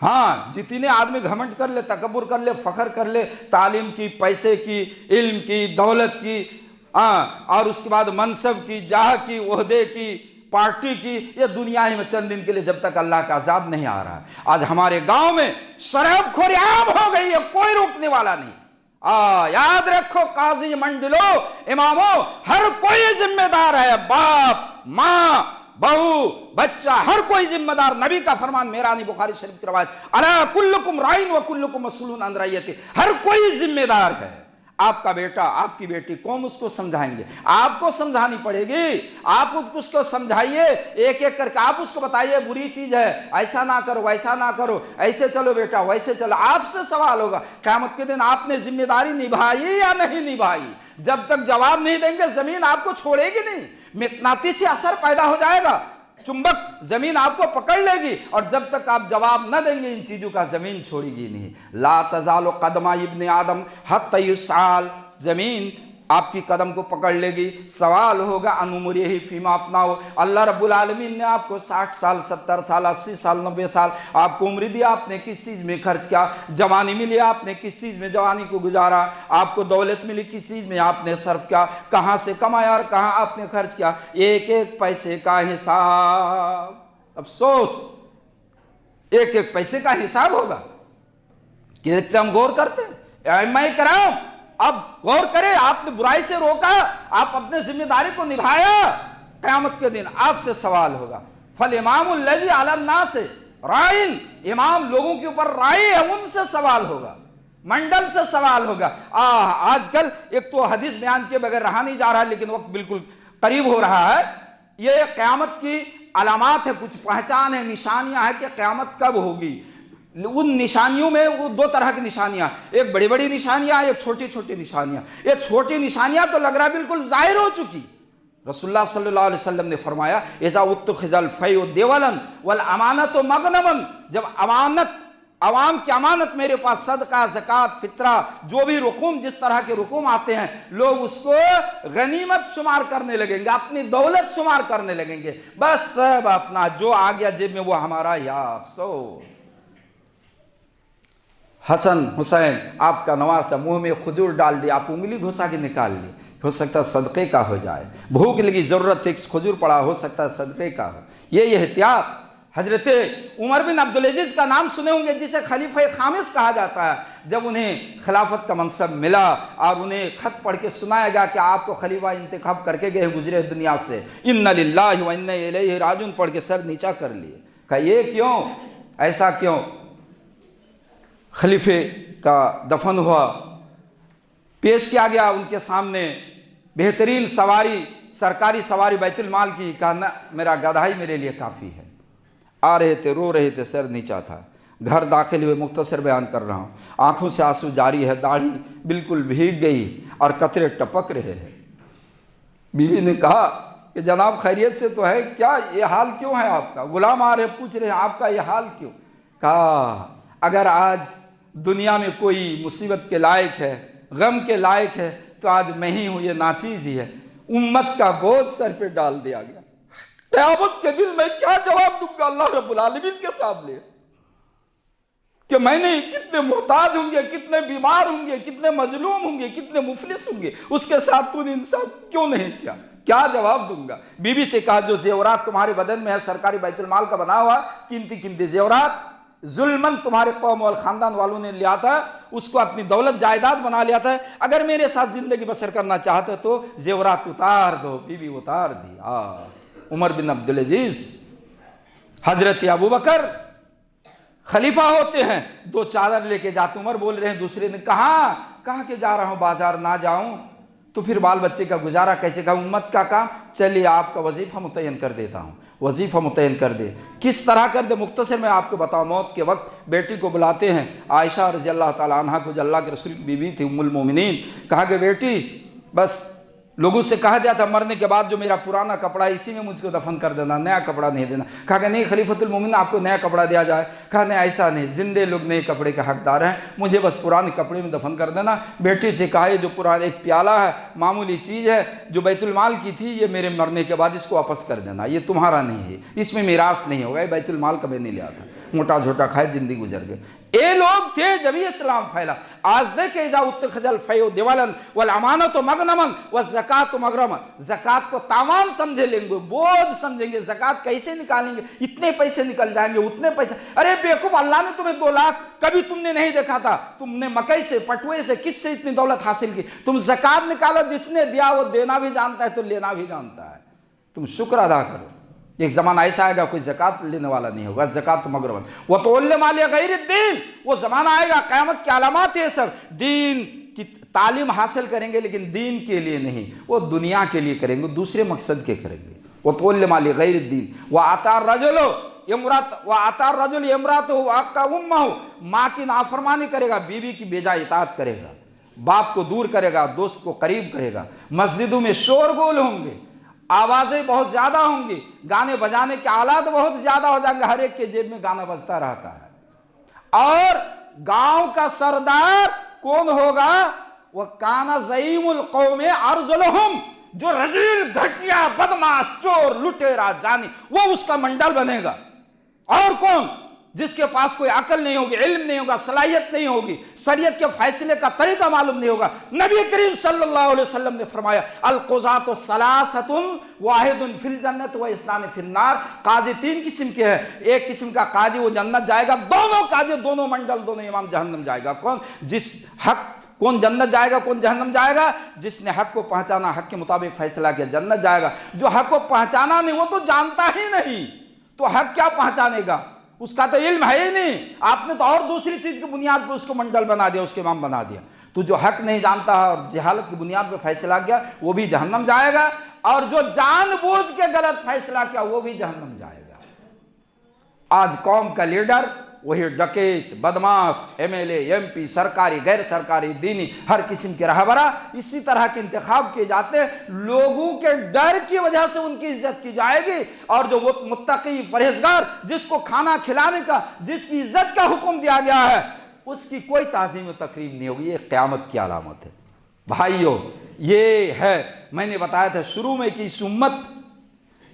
A: हाँ, जितने आदमी घमंड कर ले, तकब्बुर कर ले, फखर कर ले, तालीम की, पैसे की, इल्म की, दौलत की, और उसके बाद मनसब की, जाह की, ओहदे की, पार्टी की, ये दुनिया ही में चंद दिन के लिए, जब तक अल्लाह का अजाब नहीं आ रहा। आज हमारे गांव में शराबखोरी आम हो गई है, कोई रोकने वाला नहीं। याद रखो, काजी मंडलो, इमामों, हर कोई जिम्मेदार है, बाप, माँ, बहू, बच्चा, हर कोई जिम्मेदार। नबी का फरमान, मेरा नहीं, बुखारी शरीफ की रवायत, अला कुल्लुकुम राइन व कुल्लुकुम मसऊलुन अन रइयति। हर कोई जिम्मेदार है। आपका बेटा, आपकी बेटी, कौन उसको समझाएंगे? आपको समझानी पड़ेगी। आप उसको समझाइए एक एक करके, आप उसको बताइए बुरी चीज है, ऐसा ना करो, वैसा ना करो, ऐसे चलो बेटा, वैसे चलो। आपसे सवाल होगा क़यामत के दिन, आपने जिम्मेदारी निभाई या नहीं निभाई। जब तक जवाब नहीं देंगे, जमीन आपको छोड़ेगी नहीं, मिकनातीसी असर पैदा हो जाएगा, चुंबक जमीन आपको पकड़ लेगी, और जब तक आप जवाब न देंगे इन चीजों का, जमीन छोड़ेगी नहीं। ला तजालो कदमा इब्ने आदम हत्ता युसाल, जमीन आपकी कदम को पकड़ लेगी, सवाल होगा अनुमुरिही फीमा अपनाओ। अल्लाह रब्बुल आलमीन ने आपको 60 साल, 70 साल, 80 साल, 90 साल आपको उम्र दी, आपने किस चीज़ में खर्च किया? जवानी मिली, आपने किस चीज़ में जवानी को गुजारा? आपको दौलत मिली, किस चीज़ में आपने सर्फ किया? कहाँ से कमाया और कहाँ आपने खर्च किया? एक एक पैसे का हिसाब। अफसोस, एक एक पैसे का हिसाब होगा। कितने हम गौर करते हैं? मैं कराऊं, अब गौर करें, आपने बुराई से रोका, आप अपने जिम्मेदारी को निभाया, क़यामत के दिन आपसे सवाल होगा। फल इमामुल लज़ी अलन नास राइन, इमाम लोगों के ऊपर राई है, उनसे सवाल होगा, मंडल से सवाल होगा। आजकल एक तो हदीस बयान के बगैर रहा नहीं जा रहा है, लेकिन वक्त बिल्कुल करीब हो रहा है। ये क़यामत की अलामात है, कुछ पहचान है, निशानियां है कि क़यामत कब होगी। उन निशानियों में वो 2 तरह की निशानियां, एक बड़ी बड़ी निशानियां, एक छोटी छोटी निशानियां। ये छोटी निशानियां तो लग रहा है बिल्कुल जाहिर हो चुकी। रसूलुल्लाह सल्लल्लाहु अलैहि वसल्लम ने फरमाया, इज़ा उत्तखिज़ल फ़यु देवलन वल अमानतु मग़नमन, जब अमानत आवाम की अमानत मेरे पास, सदका, ज़कात, फितरा, जो भी रुकूम, जिस तरह के रुकूम आते हैं, लोग उसको गनीमत शुमार करने लगेंगे, अपनी दौलत शुमार करने लगेंगे। बस सब अपना जो आ गया जेब में वो हमारा, या अफसोस। हसन हुसैन आपका नवासा मुंह में खजूर डाल दिया, आप उंगली घुसा के निकाल ली, हो सकता है सदक़े का हो जाए। भूख लगी, ज़रूरत एक खजूर पड़ा, हो सकता है सदक़े का हो। ये एहतियात। हजरत उमर बिन अब्दुल अजीज़ का नाम सुने होंगे, जिसे खलीफा खामिस कहा जाता है। जब उन्हें खिलाफत का मनसब मिला और उन्हें खत पढ़ के सुनाया गया कि आपको खलीफा इंतखाब करके गए गुजरे दुनिया से, इन्ना लिल्लाहि व इन्ना इलैहि राजिऊन पढ़ के सर नीचा कर लिए। कहा ये क्यों, ऐसा क्यों? खलीफे का दफन हुआ, पेश किया गया उनके सामने बेहतरीन सवारी, सरकारी सवारी बैतुल माल की। कहा ना, मेरा गधा ही मेरे लिए काफ़ी है। आ रहे थे, रो रहे थे, सर नीचा था। घर दाखिल हुए, मुख्तसर बयान कर रहा हूँ, आंखों से आंसू जारी है, दाढ़ी बिल्कुल भीग गई और कतरे टपक रहे हैं। बीवी ने कहा कि जनाब खैरियत से तो है, क्या ये हाल क्यों है आपका? गुलाम आ रहे पूछ रहे हैं आपका ये हाल क्यों? कहा अगर आज दुनिया में कोई मुसीबत के लायक है, गम के लायक है, तो आज मैं ही हूँ, ये नाचीज़ ही है। उम्मत का बोझ सर पे डाल दिया गया। क़यामत के दिन मैं क्या जवाब दूंगा अल्लाह रब्बुल आलमीन के सामने कि मैंने कितने मोहताज होंगे, कितने बीमार होंगे, कितने मजलूम होंगे, कितने मुफलिस होंगे, उसके साथ तूने इंसाफ क्यों नहीं किया? क्या जवाब दूंगा? बीवी से कहा जो जेवरात तुम्हारे बदन में है, सरकारी बैतुल माल का बना हुआ कीमती कीमती जेवरात, जुल्मन तुम्हारे कौम और ख़ानदान वालों ने लिया था, उसको अपनी दौलत जायदाद बना लिया था। अगर मेरे साथ ज़िंदगी बसर करना चाहते हो तो जेवरात उतार दो। बीवी उतार दी। उमर बिन अब्दुल अजीज़, हजरत अबू बकर खलीफा होते हैं, दो चादर लेके जाते। उमर बोल रहे हैं, दूसरे ने कहा कि जा रहा हूँ बाजार, ना जाऊँ तो फिर बाल बच्चे का गुजारा कैसे? कहा उम्मत का काम, चलिए आपका वजीफ़ा मुतय्यन कर देता हूँ। वजीफ़ा मुतय्यन कर दे। किस तरह कर दे? मुख्तसर में आपको बताओ। मौत के वक्त बेटी को बुलाते हैं, आयशा रज़ी अल्लाह ताला अन्हा को, जो अल्लाह के रसूल की बीवी थी, उम्मुल मोमिनीन। कहा कि बेटी, बस लोगों से कहा दिया था मरने के बाद जो मेरा पुराना कपड़ा है इसी में मुझको दफन कर देना, नया कपड़ा नहीं देना। कहा कि नहीं खलीफतुल मोमिन, आपको नया कपड़ा दिया जाए। कहा नहीं ऐसा नहीं, जिंदे लोग नए कपड़े के हकदार हैं, मुझे बस पुराने कपड़े में दफन कर देना। बेटी से कहा ये जो पुराना एक प्याला है, मामूली चीज़ है, जो बैतुल माल की थी, ये मेरे मरने के बाद इसको वापस कर देना, ये तुम्हारा नहीं है, इसमें मीरास नहीं होगा, ये बैतुल माल कभी नहीं लिया था। मोटा झोटा खाए जिंदगी गुजर गए। ये लोग थे जब ये इस्लाम फैला। आज देखे जा उत्तखजल फयो दिवालन वल अमानत मगनमन व ज़कात मगरमन। ज़कात को तावान समझे लेंगे, बोझ समझेंगे। ज़कात कैसे निकालेंगे? इतने पैसे निकल जाएंगे, उतने पैसे। अरे बेवकूफ, अल्लाह ने तुम्हें 2 लाख कभी तुमने नहीं देखा था? तुमने मकई से, पटुए से, किससे इतनी दौलत हासिल की? तुम ज़कात निकालो, जिसने दिया वो देना भी जानता है तो लेना भी जानता है। तुम शुक्र अदा करो। एक ज़माना ऐसा आएगा कोई ज़कात लेने वाला नहीं होगा। ज़कात मगरमन वो तो मालिया गैर दीन, वो ज़माना आएगा, क़यामत की अलामात है सब। दीन की तालीम हासिल करेंगे लेकिन दीन के लिए नहीं, वो दुनिया के लिए करेंगे, दूसरे मकसद के करेंगे। वो तो मालिया गैर दीन व आतार रजुलो इमरात व आतार रजुल इमरात हो आका उम्मा हो, माँ की नाफरमानी करेगा, बीवी की बेजा इताअत करेगा, बाप को दूर करेगा, दोस्त को करीब करेगा। मस्जिदों में शोरगुल होंगे, आवाज़ें बहुत ज़्यादा होंगी, गाने बजाने के आलात बहुत ज़्यादा हो जाएंगे, हर एक के जेब में गाना बजता रहता है। और गांव का सरदार कौन होगा? वह काना ज़ईमुल कौमे अर्जुलहुम, जो रजील, घटिया, बदमाश, चोर, लुटेरा, जानी, वो उसका मंडल बनेगा। और कौन? जिसके पास कोई अकल नहीं होगी, इल्म नहीं होगा, सलाहियत नहीं होगी, शरीयत के फैसले का तरीका मालूम नहीं होगा। नबी करीम सल्लल्लाहु अलैहि वसल्लम ने फरमाया अल क़ुज़ातु सलासतुन वाहिदुन फिल जन्नत व इस्नान फिन नार। काजी 3 किस्म के हैं। एक किस्म का काजी वो जन्नत जाएगा, दोनों काजी, दोनों मंडल, दोनों इमाम जहन्नम जाएगा। कौन जन्नत जाएगा, कौन जहन्नम जाएगा? जिसने हक को पहचाना, हक के मुताबिक फैसला किया, जन्नत जाएगा। जो हक को पहचाना नहीं, वो तो जानता ही नहीं, तो हक क्या पहचानेगा? उसका तो इल्म है ही नहीं। आपने तो और दूसरी चीज की बुनियाद पर उसको मंडल बना दिया, उसके इमाम बना दिया। तो जो हक नहीं जानता है और जहालत की बुनियाद पर फैसला किया, वो भी जहन्नम जाएगा, और जो जानबूझ के गलत फैसला किया, वो भी जहन्नम जाएगा। आज कौम का लीडर वही डकैत, बदमाश, MLA, MP, सरकारी, गैर सरकारी, दीनी, हर किस्म के रहबरा इसी तरह के इंतखाब किए जाते हैं। लोगों के डर की वजह से उनकी इज्जत की जाएगी, और जो वो मुत्तकी परहेजगार जिसको खाना खिलाने का, जिसकी इज्जत का हुक्म दिया गया है, उसकी कोई ताज़ीम तकरीम नहीं होगी। ये क़यामत की अलामत है भाइयों। ये है, मैंने बताया था शुरू में कि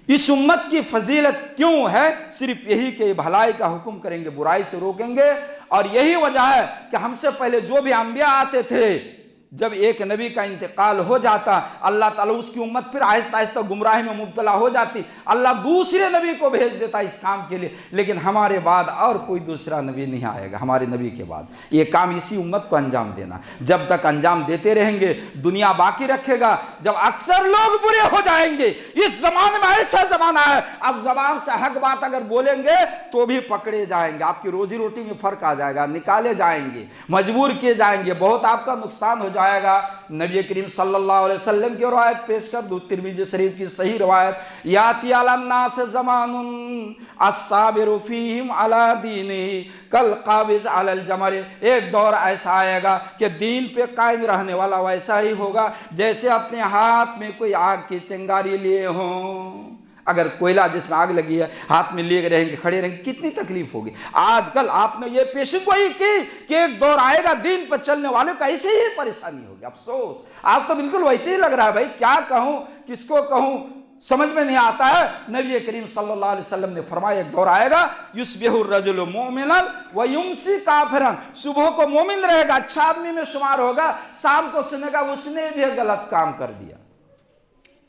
A: इस उम्मत की फजीलत क्यों है, सिर्फ यही कि भलाई का हुक्म करेंगे, बुराई से रोकेंगे। और यही वजह है कि हमसे पहले जो भी अंबिया आते थे, जब एक नबी का इंतकाल हो जाता, अल्लाह ताला उसकी उम्मत फिर आहिस्ता आहिस्ता गुमराही में मुब्तला हो जाती, अल्लाह दूसरे नबी को भेज देता इस काम के लिए। लेकिन हमारे बाद और कोई दूसरा नबी नहीं आएगा, हमारे नबी के बाद ये काम इसी उम्मत को अंजाम देना। जब तक अंजाम देते रहेंगे दुनिया बाकी रखेगा। जब अक्सर लोग बुरे हो जाएंगे, इस जमाने में ऐसा जमाना है, अब जबान से हक बात अगर बोलेंगे तो भी पकड़े जाएंगे, आपकी रोजी रोटी में फर्क आ जाएगा, निकाले जाएंगे, मजबूर किए जाएंगे, बहुत आपका नुकसान हो जाएगा। नबी करीम सल्लल्लाहु अलैहि वसल्लम की रवायत पेश कर दूं, तिरमिज़ी शरीफ की सही रवायत, याती अलन्नास ज़मानुन अस्साबिरु फीहिम अला दीनिही कल काबिज़ अलल जमर। एक दौर ऐसा आएगा कि दीन पे कायम रहने वाला वैसा ही होगा जैसे अपने हाथ में कोई आग की चिंगारी लिए हों। अगर कोयला जिसमें आग लगी है हाथ में लिए रहेंगे, खड़े रहेंगे, कितनी तकलीफ होगी। आजकल आपने ये पेशगोई की कि एक दौर आएगा दीन पर चलने वालों का ऐसे ही परेशानी होगी। अफसोस, आज तो बिल्कुल वैसे ही लग रहा है भाई, क्या कहूं, किसको कहूं, समझ में नहीं आता है। नबी करीम सल्लल्लाहु अलैहि वसल्लम ने फरमाया एक दौर आएगा, युस्बिहु रजुलु मुमिनन व युमसी काफिरन। सुबह को मोमिन रहेगा, अच्छा आदमी में शुमार होगा, शाम को सुनेगा उसने भी गलत काम कर दिया।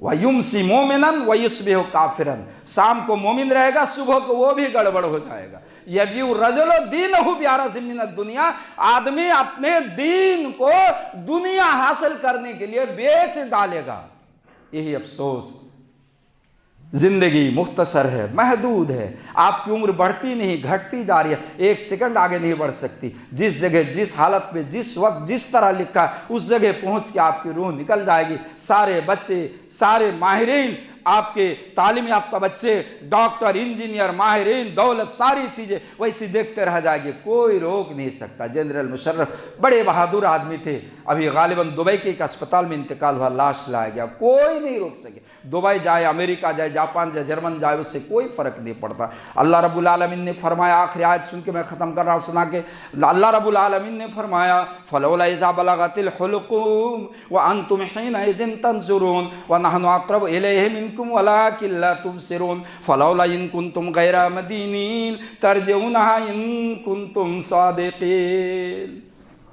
A: वयुमसी मोमिनन वयुस्बिहु काफिरन, शाम को मोमिन रहेगा, सुबह को वो भी गड़बड़ हो जाएगा। यबिउ रजुलु दीनहु बिअरज़िम मिनद दुनिया, आदमी अपने दीन को दुनिया हासिल करने के लिए बेच डालेगा। यही अफसोस, जिंदगी मुख्तसर है, महदूद है, आपकी उम्र बढ़ती नहीं घटती जा रही है, एक सेकंड आगे नहीं बढ़ सकती। जिस जगह, जिस हालत में, जिस वक्त, जिस तरह लिखा है उस जगह पहुंच के आपकी रूह निकल जाएगी। सारे बच्चे, सारे माहिरीन, आपके तालीम याफ्ता बच्चे, डॉक्टर, इंजीनियर, माहिरीन, दौलत, सारी चीज़ें वैसी देखते रह जाएगी, कोई रोक नहीं सकता। जनरल मुशर्रफ बड़े बहादुर आदमी थे, अभी गालिबन दुबई के एक अस्पताल में इंतकाल हुआ, लाश लाया गया, कोई नहीं रोक सके। दुबई जाए, अमेरिका जाए, जापान जाए, जर्मन जाए, उससे कोई फ़र्क नहीं पड़ता। अल्लाह रब्बुल आलमीन ने फरमाया, आखिरी आयत सुन के मैं ख़त्म कर रहा हूँ, सुना के, अल्लाह रब्बुल आलमीन ने फरमाया, फलौला इज़ा बलगतिल हुलक़ूम व अंतुम हिनइज़िन तंज़ुरून व नहनु अक़रबु इलैहि मिनकुम वलाकिन ला तुबसिरून फलौला इन कुंतुम गैरा मदीनीन तरजिऊनहा इन कुंतुम सादिक़ीन।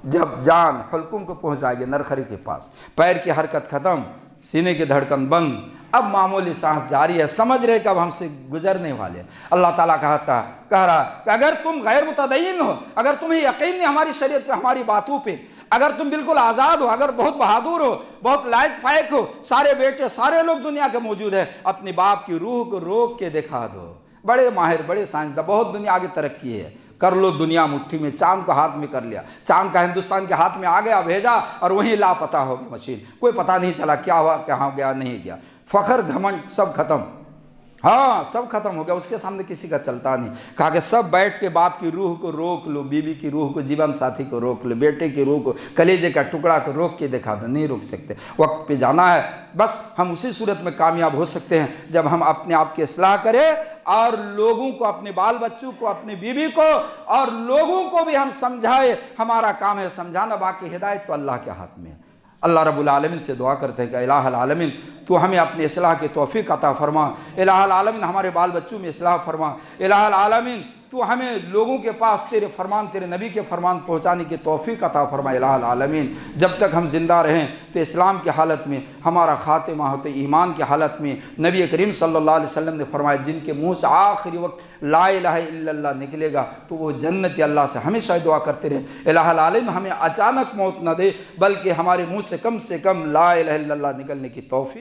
A: जब जान हुल्कुम को पहुँच जाएगी, नरखरी के पास, पैर की हरकत ख़त्म, सीने की धड़कन बंद, अब मामूली सांस जारी है, समझ रहे कि अब हमसे गुजरने वाले। अल्लाह ताला कह रहा कि अगर तुम गैर मुतदय्यिन हो, अगर तुम्हें यकीन नहीं हमारी शरीयत पे, हमारी बातों पे, अगर तुम बिल्कुल आज़ाद हो, अगर बहुत बहादुर हो, बहुत लायक फायक हो, सारे बेटे, सारे लोग दुनिया के मौजूद है, अपने बाप की रूह को रोक के दिखा दो। बड़े माहिर, बड़े साइंसदान, बहुत दुनिया आगे तरक्की है, कर लो दुनिया मुट्ठी में, चांद को हाथ में कर लिया, चांद का हिंदुस्तान के हाथ में आ गया, भेजा और वहीं लापता हो गया मशीन, कोई पता नहीं चला क्या हुआ, कहाँ गया, नहीं गया। फ़ख्र, घमंड सब खत्म, हाँ सब खत्म हो गया, उसके सामने किसी का चलता नहीं। कहा कि सब बैठ के बाप की रूह को रोक लो, बीवी की रूह को, जीवन साथी को रोक लो, बेटे की रूह को, कलेजे का टुकड़ा को रोक के दिखा दो, नहीं रोक सकते। वक्त पे जाना है, बस हम उसी सूरत में कामयाब हो सकते हैं जब हम अपने आप की इस्लाह करें और लोगों को, अपने बाल बच्चों को, अपनी बीवी को और लोगों को भी हम समझाए। हमारा काम है समझाना, बाकी हिदायत तो अल्लाह के हाथ में है। अल्लाह रब्बुल आलमीन से दुआ करते हैं कि इलाहुल आलमीन तू हमें अपनी इस्लाह की तौफीक अता फरमा, इलाहुल आलमीन हमारे बाल बच्चों में इस्लाह फरमा, इलाहुल आलमीन तू हमें लोगों के पास तेरे फरमान, तेरे नबी के फरमान पहुँचाने की तौफीक अता फरमा इलाहुल आलमीन। जब तक हम जिंदा रहें तो इस्लाम की हालत में, हमारा खातिमा होते ईमान की हालत में। नबी करीम सल्लल्लाहु अलैहि वसल्लम ने फरमाया, जिनके मुँह से आखिरी वक्त ला इलाहा इल्लल्लाह निकलेगा तो वो जन्नती अल्लाह से हमेशा दुआ करते रहे, इलाहुल आलमीन हमें अचानक मौत न दे, बल्कि हमारे मुँह से कम ला इलाहा इल्लल्लाह निकलने की तौफीक